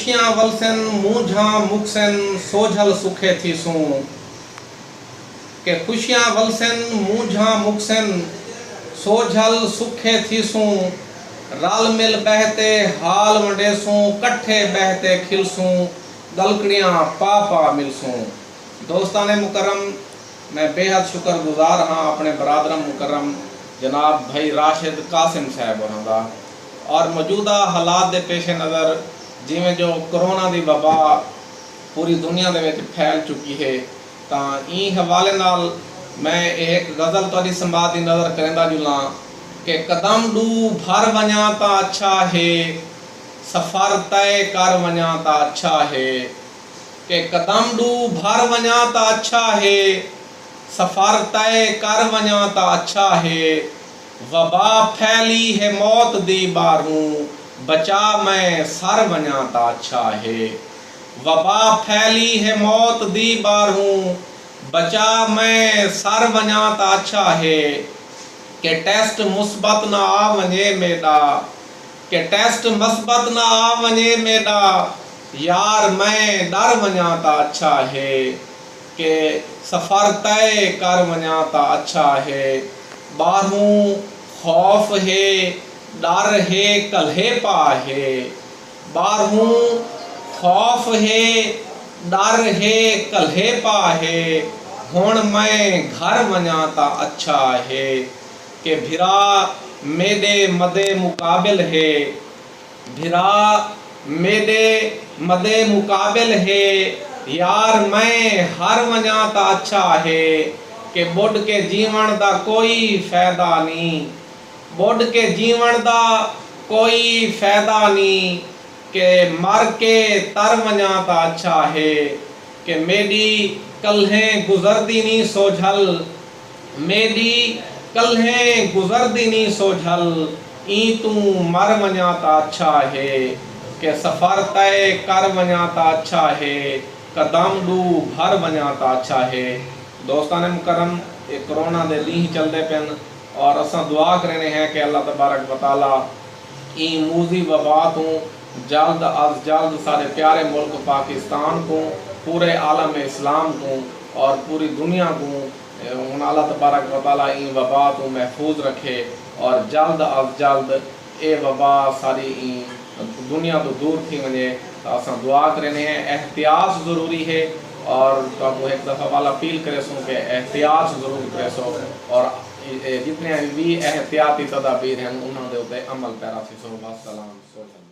खुशियां वलसन मूंझा मुक्सन सोझल सुखे थीसूं के खुशियां वलसन मूंझा मुक्सन सोझल सुखे थीसूं रल मिल बहते हाल वंडेसूं कट्ठे बहते खिलसूं दलकड़ियां पा मिलसूं। दोस्ताने मुकर्रम, मैं बेहद शुक्रगुजार हाँ अपने बरादरम मुकर्रम जनाब भाई राशिद कासिम साहब होरां दा और मौजूदा हालात के पेश नज़र जिमें जो कोरोना की वबा पूरी दुनिया के फैल चुकी है तो ई हवाले नाल मैं एक गज़ल तुहाडी संवाद की नज़र करेंदा जुला कि कदम डू भर वञा ता अच्छा है सफ़र तय कर वञा ता अच्छा है कि कदम डू भर वञा ता अच्छा है सफ़र तय कर वञा ता अच्छा है वबा फैली है मौत दी बारूं बचा मैं सर वञा ता अच्छा है वबा फैली है मौत दी बारूं बचा मैं सर वञा ता अच्छा है कि टेस्ट मुस्बत ना आ वञे मेरा कि टेस्ट मुस्बत ना आ वञे मेरा यार मैं डर वञा ता अच्छा है कि सफ़र तय कर वञा ता अच्छा है बारूं खौफ है डर है कल्हे पा है बारूं खौफ है डर है कल्हे पा है हुण मैं घर वञा ता अच्छा है कि भिरा मेरे मदे मुकाबिल है भिरा मेरे मदे मुकाबिल है यार मैं हर वञा ता अच्छा है कि बुढ़ के जीवन दा कोई फायदा नहीं बुढ़ के जीवन दा कोई फायदा नहीं कि मर के तर वञा ता अच्छा है कि मेरी कल्हें गुजरदी नहीं सोझल मेरी कल्हें गुजरदी नहीं सोझल ई तू मर वञा ता अच्छा है कि सफ़र तय कर वञा ता अच्छा है कदम डू भर वञा ता अच्छा है। दोस्तान मुकर्रम ये कोरोना के लीह चलते पेन और असा दुआ करने हैं कि अल्लाह तबारक व तआला ई मूजी वबा तो जल्द अज जल्द सारे प्यारे मुल्क पाकिस्तान को पूरे आलम इस्लाम को और पूरी दुनिया को अल्लाह तबारक व तआला ई वबा तो महफूज रखे और जल्द अज जल्द ये वबा सारी ई दुनिया तो दूर थी वजे तो असा दुआ करने हैं। एहतियात ज़रूरी है और तो एक दफ़ा वाला अपील करे सो कि एहतियात ज़रूर करे सो और जितने भी एहतियाती तदाबीर हैं उन्होंने अमल पैरा सी सो। सलाम।